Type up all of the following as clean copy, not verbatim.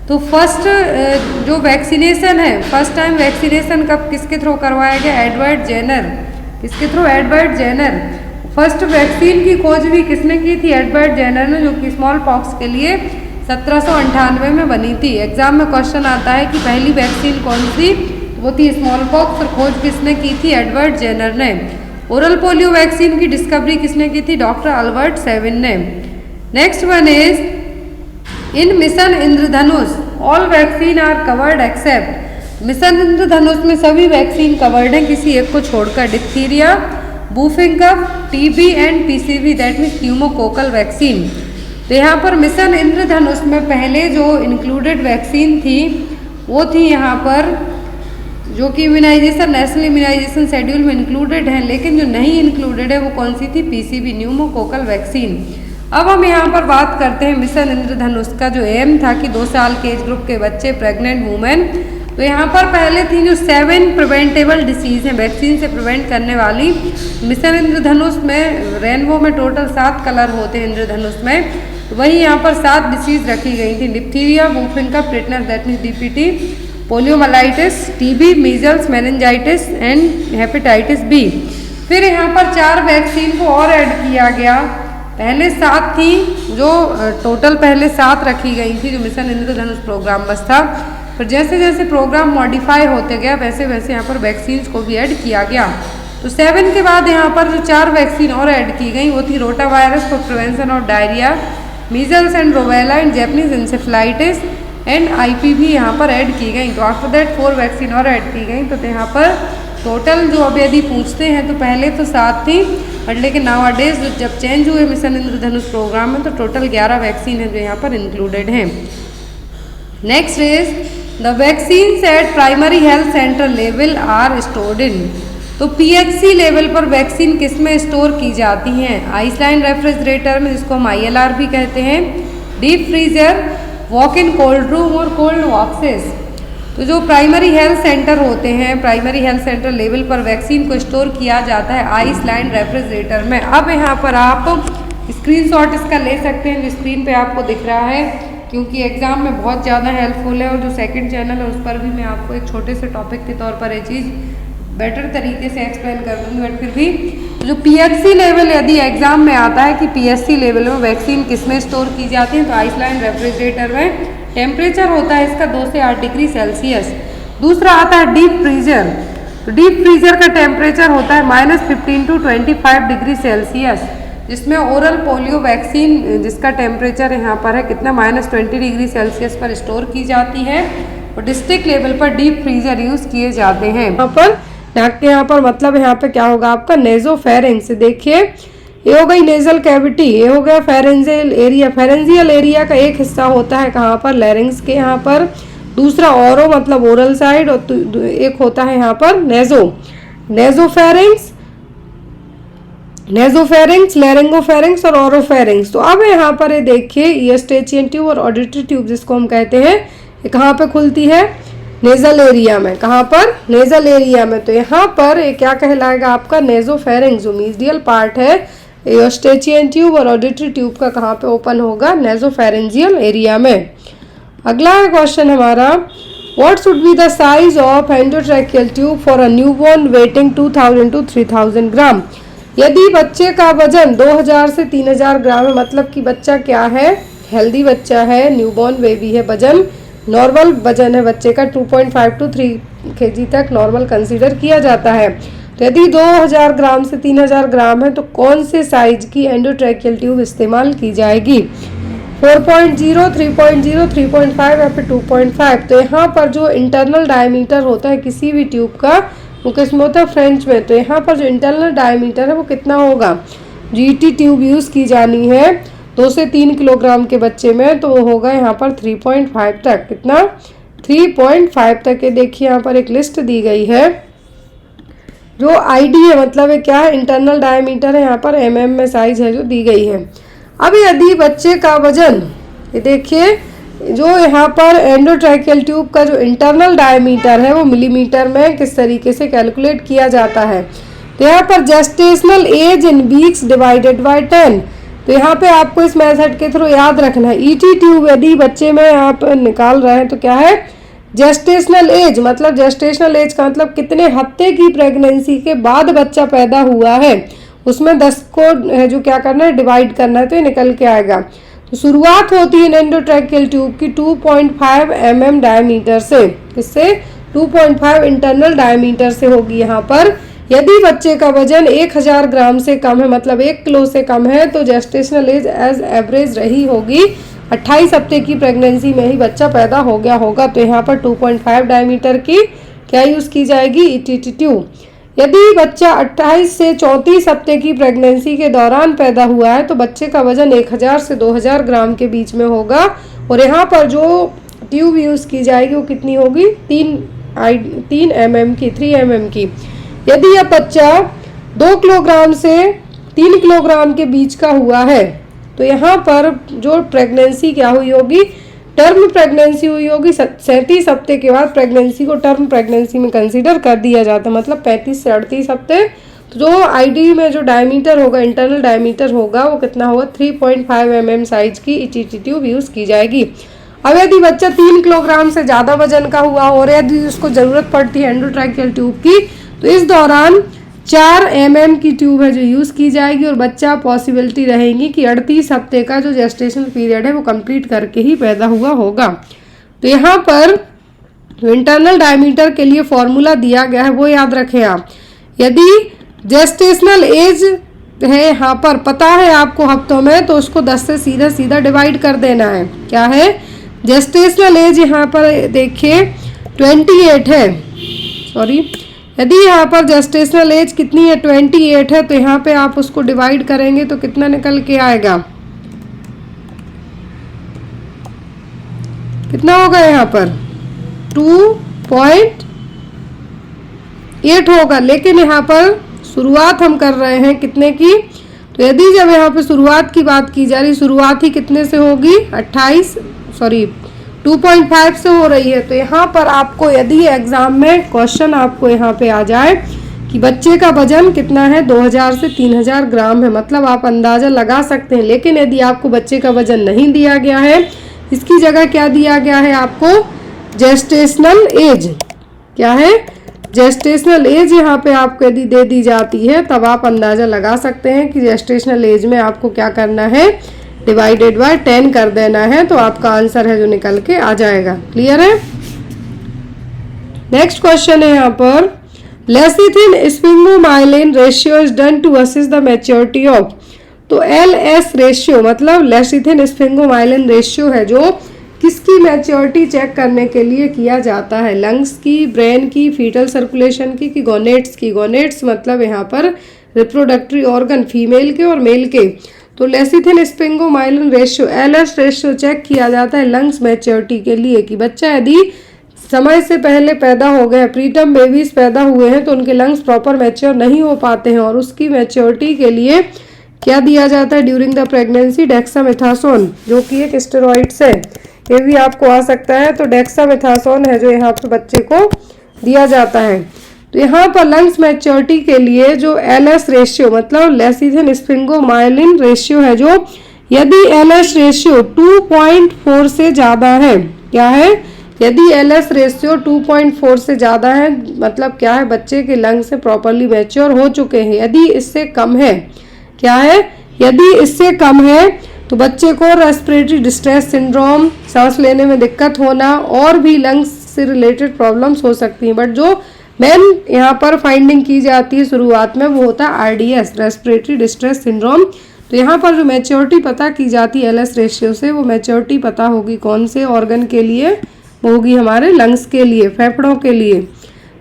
तो फर्स्ट जो वैक्सीनेशन है, फर्स्ट टाइम वैक्सीनेशन कब किसके थ्रू करवाया गया? Edward Jenner. किसके through? Edward Jenner. First vaccine की खोज भी किसने की थी? एडवर्ड जेनर ने, जो कि स्मॉल पॉक्स के लिए 1798 में बनी थी। एग्जाम में क्वेश्चन आता है कि पहली वैक्सीन कौन सी? वो थी स्मॉल पॉक्स, और खोज किसने की थी? एडवर्ड जेनर ने। ओरल पोलियो वैक्सीन की डिस्कवरी किसने की थी? डॉक्टर अल्बर्ट सेविन ने। Next one is in mission Indradhanush all vaccine are covered except. Mission Indradhanush में सभी वैक्सीन कवर्ड हैं किसी एक को छोड़कर। Diphtheria, whooping cough, TB and PCV, that means pneumococcal vaccine. तो यहाँ पर मिशन इंद्रधनुष में पहले जो इंक्लूडेड वैक्सीन थी वो थी यहाँ पर, जो कि इम्यूनाइजेशन, नेशनल इम्यूनाइजेशन शेड्यूल में इंक्लूडेड है, लेकिन जो नहीं इंक्लूडेड है वो कौन सी थी? PCV, pneumococcal vaccine. अब हम यहाँ पर बात करते हैं मिशन इंद्रधनुष का जो एम था कि 2 साल के एज ग्रुप के बच्चे, प्रेग्नेंट वुमेन। तो यहाँ पर पहले थी जो 7 प्रिवेंटेबल डिसीज हैं, वैक्सीन से प्रिवेंट करने वाली। मिशन इंद्रधनुष में रेनबो में टोटल 7 कलर होते हैं इंद्रधनुष में, तो वही यहाँ पर 7 डिसीज रखी गई थी। Diphtheria, whooping cough, tetanus that means DPT, poliomyelitis, TB, measles, meningitis and hepatitis B. फिर यहाँ पर 4 वैक्सीन को और ऐड किया गया। पहले 7 थी, जो टोटल पहले 7 रखी गई थी जो मिशन इंद्रधनुष प्रोग्राम बस था। फिर जैसे जैसे प्रोग्राम मॉडिफाई होते गया वैसे वैसे यहाँ पर वैक्सीन्स को भी ऐड किया गया। तो 7 के बाद यहाँ पर जो 4 वैक्सीन और ऐड की गई वो थी rota virus for prevention of diarrhoea, measles and rubella and Japanese encephalitis and IPV यहाँ पर ऐड की गई। तो आफ्टर दैट 4 वैक्सीन और ऐड की गई। तो यहाँ पर टोटल जो अब यदि पूछते हैं तो पहले तो 7 थी, बट लेकिन नाउअडेज जब चेंज हुए मिशन इंद्रधनुष प्रोग्राम में तो टोटल 11 वैक्सीन है जो यहाँ पर इंक्लूडेड हैं। Next is the vaccines at primary health centre level are stored in. तो पीएचसी लेवल पर वैक्सीन किस में स्टोर की जाती हैं? आइसलैंड रेफ्रिजरेटर में, जिसको हम ILR भी कहते हैं, deep freezer, walk in cold room और कोल्ड बॉक्सेस। तो जो प्राइमरी हेल्थ सेंटर होते हैं, प्राइमरी हेल्थ सेंटर लेवल पर वैक्सीन को स्टोर किया जाता है आइसलैंड रेफ्रिजरेटर में। अब यहाँ पर आप स्क्रीनशॉट इसका ले सकते हैं जो स्क्रीन पे आपको दिख रहा है, क्योंकि एग्जाम में बहुत ज़्यादा हेल्पफुल है। और जो सेकंड चैनल है उस पर भी मैं आपको एक छोटे से टॉपिक के तौर पर ये चीज़ बेटर तरीके से एक्सप्लेन कर दूँगी। बट फिर भी जो पीएचसी लेवल यदि एग्जाम में आता है कि पीएचसी लेवल में वैक्सीन किस में स्टोर की जाती है, तो आइसलैंड रेफ्रिजरेटर में। टेम्परेचर होता है इसका 2 से 8 डिग्री सेल्सियस। दूसरा आता है डीप फ्रीजर। तो डीप फ्रीजर का टेम्परेचर होता है -15 to 25 डिग्री सेल्सियस, जिसमें ओरल पोलियो वैक्सीन जिसका टेम्परेचर यहाँ पर है कितना? -20 डिग्री सेल्सियस पर स्टोर की जाती है। और डिस्ट्रिक्ट लेवल पर डीप फ्रीजर यूज़ किए जाते हैं। यहाँ पर नाक के यहाँ पर मतलब यहाँ पे क्या होगा आपका? नेजोफेरिंग्स। देखिए ये हो गई नेजल कैविटी, ये हो गया फेरेंजियल एरिया। फेरेंजियल एरिया का एक हिस्सा होता है कहाँ पर? लैरिंग्स के यहाँ पर। दूसरा ओरो मतलब ओरल साइड, और एक होता है यहाँ पर नेजो। नेजोफेरिंग्स, नेजोफेरिंग्स, लैरिंगोफेरिंग्स और ओरोफेरिंग्स। तो अब यहाँ पर ये देखिए ईस्टेचियन ट्यूब और ऑडिटरी ट्यूब जिसको हम कहते हैं, ये कहाँ पे खुलती है? नेजल एरिया में। कहाँ पर? नेजल एरिया में। तो यहाँ पर ये क्या कहलाएगा आपका? नेजोफेरिंग्स। जो मीडियल पार्ट है ईस्टेचियन ट्यूब और ऑडिटरी ट्यूब का कहाँ पे ओपन होगा? नेजोफेरेंजियल एरिया में। अगला क्वेश्चन हमारा, what should be the size of endotracheal tube for a newborn waiting 2000 to 3000 ग्राम। यदि बच्चे का वजन 2000 से 3000 ग्राम है, मतलब कि बच्चा क्या है? हेल्दी बच्चा है, न्यूबॉर्न बेबी है। वजन नॉर्मल वजन है बच्चे का 2.5 to 3 kg तक नॉर्मल कंसीडर किया जाता है। तो यदि 2000 ग्राम से 3000 ग्राम है तो कौन से साइज की एंडोट्रैकियल ट्यूब इस्तेमाल की जाएगी? 4.0, 3.0, 3.5 या फिर 2.5। तो यहाँ पर जो इंटरनल डायमीटर होता है किसी भी ट्यूब का वो किसमें होता है? फ्रेंच में। तो यहाँ पर जो इंटरनल डायमीटर है वो कितना होगा? GT ट्यूब यूज़ की जानी है 2 से 3 किलोग्राम के बच्चे में, तो वो होगा यहाँ पर 3.5 तक। कितना? 3.5 तक। ये देखिए यहाँ पर एक लिस्ट दी गई है जो ID है, मतलब है क्या है? इंटरनल डायमीटर है, यहाँ पर mm में साइज है जो दी गई है। अब यदि बच्चे का वजन, ये देखिए जो यहाँ पर एंडोट्रैकियल ट्यूब का जो इंटरनल डायमीटर है वो मिलीमीटर में किस तरीके से कैलकुलेट किया जाता है? तो यहाँ पर gestational age in weeks divided by 10। तो यहाँ पे आपको इस मेथड के थ्रू याद रखना है ईटी ट्यूब यदि बच्चे में आप निकाल रहे हैं तो क्या है जेस्टेशनल एज, मतलब जेस्टेशनल एज का मतलब कितने हफ्ते की प्रेगनेंसी के बाद बच्चा पैदा हुआ है, उसमें 10 को है जो क्या करना है डिवाइड करना है, तो ये निकल के आएगा। तो शुरुआत होती है एंडोट्रैकियल ट्यूब की 2.5 mm डायमीटर से, किससे 2.5 इंटरनल डायमीटर से होगी। यहाँ पर यदि बच्चे का वजन 1000 ग्राम से कम है, मतलब 1 किलो से कम है, तो जेस्टेशनल एज एज एवरेज रही होगी 28 हफ्ते की प्रेगनेंसी में ही बच्चा पैदा हो गया होगा। तो यहाँ पर 2.5 डायमीटर की क्या यूज़ की जाएगी ईटीटी ट्यूब। यदि बच्चा 28 से 34 हफ्ते की प्रेगनेंसी के दौरान पैदा हुआ है तो बच्चे का वजन 1000 से 2000 ग्राम के बीच में होगा, और यहाँ पर जो ट्यूब यूज़ की जाएगी वो कितनी होगी 3 mm की, 3 mm की। यदि यह बच्चा 2 किलोग्राम से 3 किलोग्राम के बीच का हुआ है तो यहाँ पर जो प्रेगनेंसी क्या हुई होगी टर्म प्रेगनेंसी हुई होगी। 37 हफ्ते के बाद प्रेगनेंसी को टर्म प्रेगनेंसी में कंसीडर कर दिया जाता है, मतलब 35 से 38 हफ्ते। तो जो आईडी में जो डायमीटर होगा इंटरनल डायमीटर होगा वो कितना होगा 3.5 mm साइज की ईटीटी ट्यूब यूज़ की जाएगी। अब यदि बच्चा 3 किलोग्राम से ज़्यादा वजन का हुआ और यदि उसको ज़रूरत पड़ती है एंडोट्रैकियल ट्यूब की तो इस दौरान 4 mm की ट्यूब है जो यूज़ की जाएगी, और बच्चा पॉसिबिलिटी रहेगी कि 38 हफ्ते का जो जेस्टेशनल पीरियड है वो कंप्लीट करके ही पैदा हुआ होगा। तो यहाँ पर इंटरनल डायमीटर के लिए फॉर्मूला दिया गया है वो याद रखें आप। यदि जेस्टेशनल एज है यहाँ पर पता है आपको हफ्तों में, तो उसको 10 से सीधा सीधा डिवाइड कर देना है। क्या है जेस्टेशनल एज यहाँ पर देखिए 28 है, सॉरी यदि यहाँ पर जेस्टेशनल एज कितनी है 28 है, तो यहाँ पे आप उसको डिवाइड करेंगे तो कितना निकल के आएगा, कितना होगा यहाँ पर 2.8 होगा। लेकिन यहाँ पर शुरुआत हम कर रहे हैं कितने की, तो यदि जब यहाँ पे शुरुआत की बात की जा रही, शुरुआत ही कितने से होगी 2.5 से हो रही है। तो यहाँ पर आपको यदि एग्जाम में क्वेश्चन आपको यहाँ पे आ जाए कि बच्चे का वजन कितना है 2000 से 3000 ग्राम है, मतलब आप अंदाज़ा लगा सकते हैं। लेकिन यदि आपको बच्चे का वजन नहीं दिया गया है, इसकी जगह क्या दिया गया है आपको जेस्टेशनल एज, क्या है जेस्टेशनल एज यहाँ पे आपको यदि दे दी जाती है तब आप अंदाज़ा लगा सकते हैं कि जेस्टेशनल एज में आपको क्या करना है डिवाइडेड बाय 10 कर देना है, तो आपका आंसर है जो निकल के आ जाएगा। क्लियर है। नेक्स्ट क्वेश्चन है यहाँ पर lecithin sphingomyelin ratio is done to assess the maturity of. तो LS रेशियो मतलब लेसिथिन स्फिंगोमाइलिन रेशियो है जो किसकी मैच्योरिटी चेक करने के लिए किया जाता है, लंग्स की, ब्रेन की, फीटल सर्कुलेशन की, कि गोनेट्स की। गोनेट्स मतलब यहाँ पर रिप्रोडक्टरी ऑर्गन फीमेल के और मेल के। तो lecithin sphingomyelin ratio LS ratio check किया जाता है लंग्स मैच्योरिटी के लिए, कि बच्चा यदि समय से पहले पैदा हो गए, प्रीटर्म बेबीज पैदा हुए हैं तो उनके लंग्स प्रॉपर मैच्योर नहीं हो पाते हैं, और उसकी मैच्योरिटी के लिए क्या दिया जाता है ड्यूरिंग द प्रेगनेंसी डेक्सामेथासोन, जो कि एक स्टेरॉइड्स है। ये भी आपको आ सकता है, तो डेक्सामेथासोन है जो यहाँ पे बच्चे को दिया जाता है। तो यहाँ पर लंग्स मैच्योरिटी के लिए जो LS रेशियो मतलब लेसिथिन स्फिंगोमाइलिन रेशियो है, जो यदि LS रेशियो 2.4 से ज़्यादा है, क्या है यदि LS रेशियो 2.4 से ज़्यादा है मतलब क्या है बच्चे के लंग्स से प्रॉपरली मैच्योर हो चुके हैं। यदि इससे कम है, क्या है यदि इससे कम है तो बच्चे को रेस्पिरेटरी डिस्ट्रेस सिंड्रोम, सांस लेने में दिक्कत होना और भी लंग्स से रिलेटेड प्रॉब्लम्स हो सकती हैं। बट जो मेन यहाँ पर फाइंडिंग की जाती है शुरुआत में वो होता है RDS रेस्पिरेटरी डिस्ट्रेस सिंड्रोम। तो यहाँ पर जो मैच्योरिटी पता की जाती है LS रेशियो से, वो मैच्योरिटी पता होगी कौन से ऑर्गन के लिए, वो होगी हमारे लंग्स के लिए, फेफड़ों के लिए।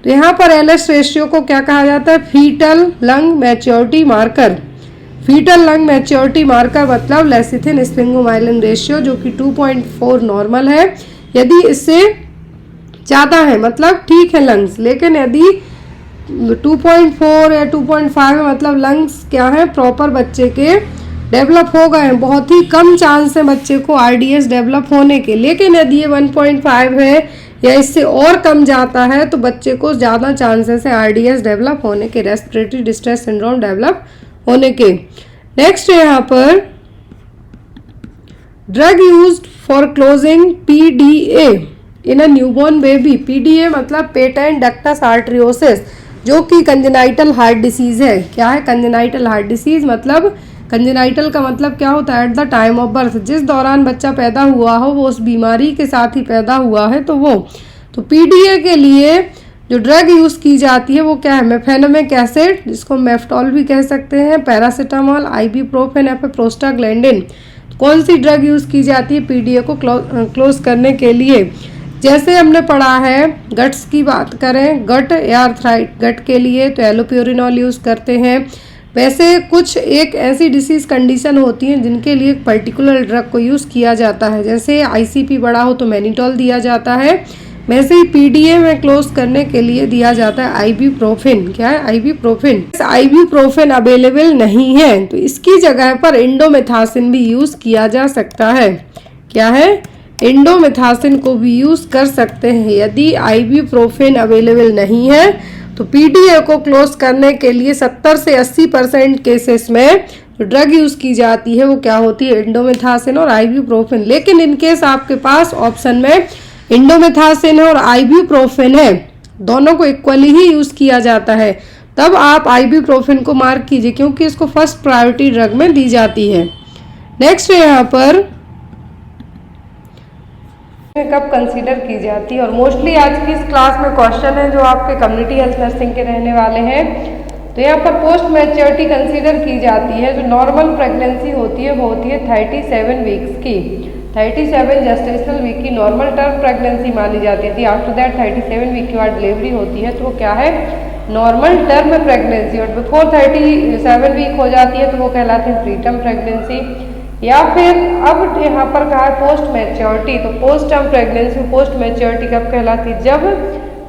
तो यहाँ पर LS रेशियो को क्या कहा जाता है fetal lung maturity marker. Fetal lung maturity marker मतलब लेसिथिन स्फिंगोमाइलिन रेशियो जो कि 2.4 नॉर्मल है। यदि इससे ज़्यादा है मतलब ठीक है लंग्स, लेकिन यदि 2.4 या 2.5 है मतलब लंग्स क्या है प्रॉपर बच्चे के डेवलप हो गए हैं, बहुत ही कम चांस है बच्चे को RDS डेवलप होने के। लेकिन यदि ये 1.5 है या इससे और कम जाता है तो बच्चे को ज़्यादा चांसेस है RDS डेवलप होने के, रेस्पिरेटरी डिस्ट्रेस सिंड्रोम डेवलप होने के। नेक्स्ट है यहाँ पर drug used for closing PDA in a newborn baby. PDA मतलब पेटेंट डक्टस आर्टरियोसिस, जो कि कंजेनाइटल हार्ट डिसीज है। क्या है कंजेनाइटल हार्ट डिसीज? मतलब कंजेनाइटल का मतलब क्या होता है? Eight the time of birth, जिस दौरान बच्चा पैदा हुआ हो वो उस बीमारी के साथ ही पैदा हुआ है तो वो। तो पीडीए के लिए जो ड्रग यूज़ की जाती है वो क्या है? मेफेनमिक एसिड, जिसको मेफ्टॉल भी कह सकते हैं, पैरासीटामोल, आइबुप्रोफेन या फिर प्रोस्टाग्लैंडिन। कौन सी ड्रग यूज़ की जाती है पीडीए को क्लोज करने के लिए? जैसे हमने पढ़ा है, गट्स की बात करें, गट या आर्थराइट गट के लिए तो एलोप्योरिनॉल यूज़ करते हैं। वैसे कुछ एक ऐसी डिसीज़ कंडीशन होती हैं जिनके लिए एक पर्टिकुलर ड्रग को यूज़ किया जाता है। जैसे आईसीपी बड़ा हो तो मैनिटॉल दिया जाता है, वैसे ही पीडीए में क्लोज करने के लिए दिया जाता है आइबुप्रोफेन। क्या है? आइबुप्रोफेन। आइबुप्रोफेन अवेलेबल नहीं है तो इसकी जगह पर इंडोमेथासिन भी यूज़ किया जा सकता है। क्या है? इंडोमेथासिन को भी यूज़ कर सकते हैं। यदि आइबुप्रोफेन अवेलेबल नहीं है तो पीडीए को क्लोज करने के लिए 70 से 80% केसेस में जो ड्रग यूज़ की जाती है वो क्या होती है? इंडोमेथासिन और आइबुप्रोफेन। लेकिन इनकेस आपके पास ऑप्शन में इंडोमेथासिन और आइबुप्रोफेन है, दोनों को इक्वली ही यूज़ किया जाता है, तब आप आइबुप्रोफेन को मार्क कीजिए क्योंकि इसको फर्स्ट प्रायोरिटी ड्रग में दी जाती है। नेक्स्ट है यहाँ पर कब कंसीडर की जाती है, और मोस्टली आज की इस क्लास में क्वेश्चन है जो आपके कम्युनिटी हेल्थ नर्सिंग के रहने वाले हैं। तो यहाँ पर पोस्ट मैच्योरिटी कंसीडर की जाती है। जो नॉर्मल प्रेगनेंसी होती है वो होती है 37 वीक्स की। 37 जेस्टेशनल वीक की नॉर्मल टर्म प्रेगनेंसी मानी जाती थी। आफ्टर दैट 37 वीक के बाद डिलीवरी होती है तो वो क्या है? Normal term pregnancy. और बिफोर 37 वीक हो जाती है तो वो कहलाती है प्री टर्म प्रेगनेंसी। या फिर अब यहाँ पर कहा है पोस्ट मैच्योरिटी, तो post term pregnancy, post maturity कब कहलाती है? जब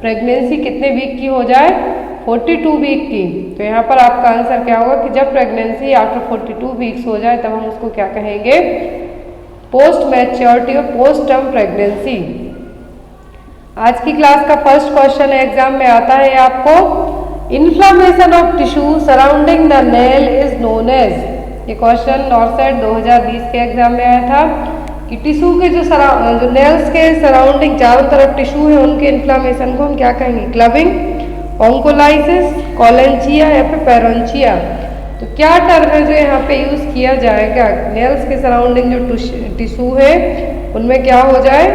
प्रेगनेंसी कितने वीक की हो जाए? 42 वीक की। तो यहाँ पर आपका आंसर क्या होगा कि जब प्रेगनेंसी आफ्टर 42 वीक्स हो जाए तब हम उसको क्या कहेंगे? पोस्ट मैच्योरिटी और पोस्ट टर्म प्रेगनेंसी। आज की क्लास का फर्स्ट क्वेश्चन एग्जाम में आता है आपको, inflammation of tissue surrounding the nail is known as. ये क्वेश्चन नॉर्सेट 2020 के एग्जाम में आया था कि टिश्यू के जो नेल्स के सराउंडिंग चारों तरफ टिश्यू है उनके इन्फ्लामेशन को हम क्या कहेंगे? क्लबिंग, ऑन्कोलाइसिस, कोलेंचिया या फिर पेरोंचिया। तो क्या टर्म है जो यहाँ पे यूज़ किया जाएगा? नेल्स के सराउंडिंग जो टिश्यू है उनमें क्या हो जाए?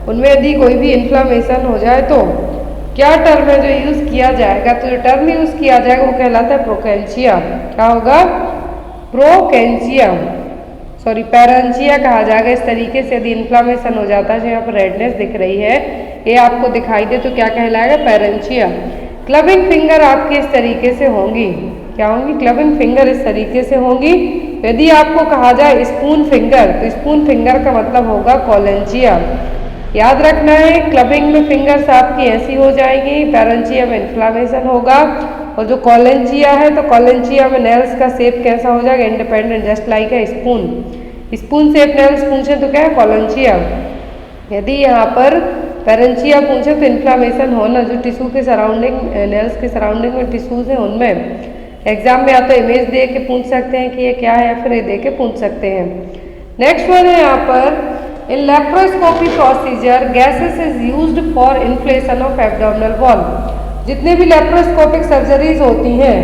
उनमें यदि कोई भी इन्फ्लामेशन हो जाए तो क्या टर्म है जो यूज़ किया जाएगा? तो जो टर्म यूज़ किया जाएगा वो कहलाता है प्रोकेंचिया। क्या होगा? प्रोकेंचिया, सॉरी पेरेंचिया कहा जाएगा। इस तरीके से यदि इन्फ्लामेशन हो जाता है, जो यहाँ पर रेडनेस दिख रही है ये आपको दिखाई दे तो क्या कहलाएगा? पेरेंचिया। क्लबिंग फिंगर आपकी इस तरीके से होंगी। क्या होंगी? क्लबिंग फिंगर इस तरीके से होंगी। यदि आपको कहा जाए स्पून फिंगर तो स्पून फिंगर का मतलब होगा कोलेंचिया। याद रखना है क्लबिंग में फिंगर्स आपकी ऐसी हो जाएंगी, पेरेंचिया में इन्फ्लामेशन होगा, और जो कोलेंचिया है तो कोलेंचिया में नेल्स का शेप कैसा हो जाएगा? इंडिपेंडेंट, जस्ट लाइक है स्पून। स्पून शेप नेल्स पूछे तो क्या है? कोलेंचिया। यदि यहाँ पर पेरेंचिया पूछे तो इन्फ्लामेशन होना जो टिश्यू के सराउंडिंग, नेल्स के सराउंडिंग में टिश्यूज हैं उनमें। एग्जाम में या तो इमेज दे के पूछ सकते हैं कि ये क्या है या फिर ये दे के पूछ सकते हैं। नेक्स्ट वन है यहाँ पर, in laparoscopy procedure gases is used for inflation of abdominal wall. जितने भी लेप्रोस्कोपिक सर्जरीज होती हैं,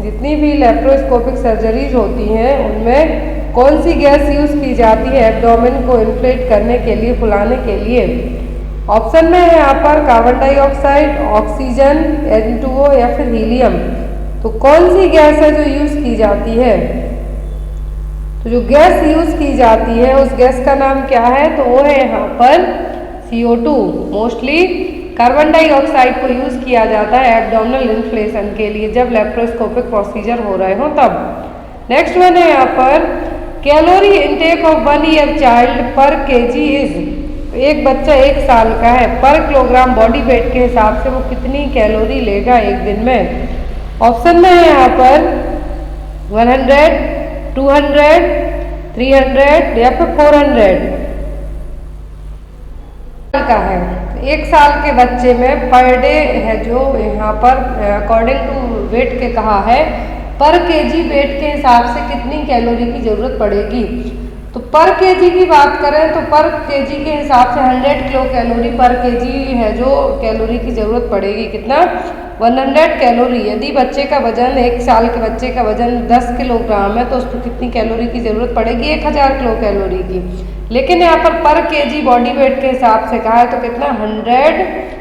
जितनी भी लेप्रोस्कोपिक सर्जरीज होती हैं उनमें कौन सी गैस यूज़ की जाती है एब्डोमेन को इन्फ्लेट करने के लिए, फुलाने के लिए? ऑप्शन में है यहाँ पर कार्बन डाइऑक्साइड, ऑक्सीजन, N2O या फिर हीलियम। तो कौन सी गैस है जो यूज़ की जाती है? तो जो गैस यूज़ की जाती है उस गैस का नाम क्या है? तो वो है यहाँ पर CO2। मोस्टली कार्बन डाइऑक्साइड को यूज़ किया जाता है एब्डोमिनल इन्फ्लेशन के लिए जब लेप्रोस्कोपिक प्रोसीजर हो रहे हो तब। नेक्स्ट वन है यहाँ पर, calorie intake of 1 year child पर केजी इज। एक बच्चा 1 साल का है, पर किलोग्राम बॉडी वेट के हिसाब से वो कितनी कैलोरी लेगा एक दिन में? ऑप्शन में है यहाँ पर 100, 200, 300 या फिर 400 का है। 1 साल के बच्चे में पर डे है जो यहाँ पर अकॉर्डिंग टू वेट के कहा है, पर केजी वेट के हिसाब से कितनी कैलोरी की ज़रूरत पड़ेगी? तो पर केजी की बात करें तो पर केजी के हिसाब से 100 किलो कैलोरी पर केजी है जो कैलोरी की ज़रूरत पड़ेगी। कितना? 100 कैलोरी। यदि बच्चे का वजन 1 साल के बच्चे का वजन 10 किलोग्राम है तो उसको कितनी कैलोरी की ज़रूरत पड़ेगी? 1000 किलो कैलोरी की। लेकिन यहाँ पर केजी बॉडी वेट के हिसाब से कहा है तो कितना? 100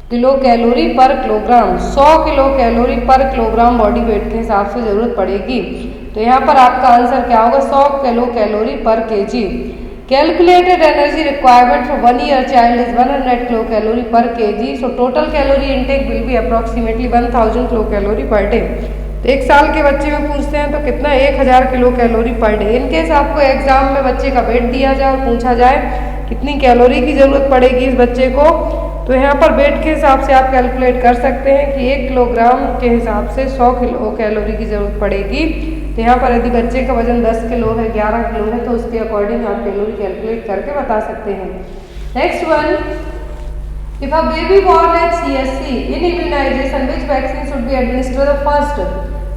किलो कैलोरी पर किलोग्राम, 100 किलो कैलोरी पर किलोग्राम बॉडी वेट के हिसाब से ज़रूरत पड़ेगी। तो यहाँ पर आपका आंसर क्या होगा? 100 kilo calorie per kg. Calculated energy requirement for 1 year child is 100 kilo calorie per kg. So total calorie intake will be approximately 1000 kilo calorie per day. तो 1 साल के बच्चे में पूछते हैं तो कितना? 1000 kilo calorie per day. In case आपको एग्जाम में बच्चे का वेट दिया जाए और पूछा जाए कितनी कैलोरी की ज़रूरत पड़ेगी इस बच्चे को, तो यहाँ पर वेट के हिसाब से आप कैलकुलेट कर सकते हैं कि 1 किलोग्राम के हिसाब से 100 किलो कैलोरी की ज़रूरत पड़ेगी। तो यहाँ पर यदि बच्चे का वजन 10 किलो है, 11 किलो है, तो उसके अकॉर्डिंग आप कैलोरी कैलकुलेट करके बता सकते हैं। Next one, if a baby born at CSC in immunisation which vaccine should be administered first.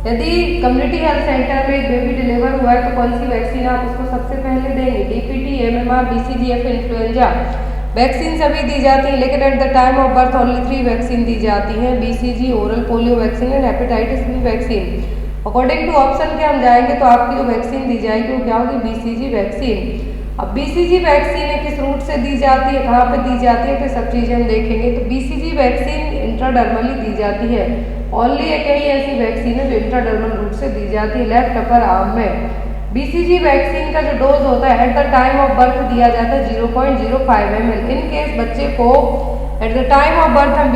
यदि कम्युनिटी हेल्थ सेंटर में एक बेबी डिलीवर हुआ है तो कौन सी वैक्सीन आप उसको सबसे पहले देंगे? DPT, MMR, BCG, influenza vaccine सभी दी जाती है, लेकिन at the time of birth only 3 vaccine दी जाती हैं, BCG, oral polio vaccine and hepatitis B vaccine. According to option के हम जाएंगे तो आपकी जो वैक्सीन दी जाएगी वो क्या होगी? BCG vaccine. अब BCG वैक्सीन किस रूट से दी जाती है, कहाँ पे दी जाती है, तो सब चीज़ें हम देखेंगे। तो BCG वैक्सीन इंट्राडर्मली दी जाती है। ओनली एक ही ऐसी वैक्सीन है जो इंट्राडर्मल रूट से दी जाती है, लेफ्ट अपर आर्म में। BCG वैक्सीन का जो डोज होता है eight the time of birth दिया जाता है 0.05 ml। इन केस बच्चे को eight the time of birth हम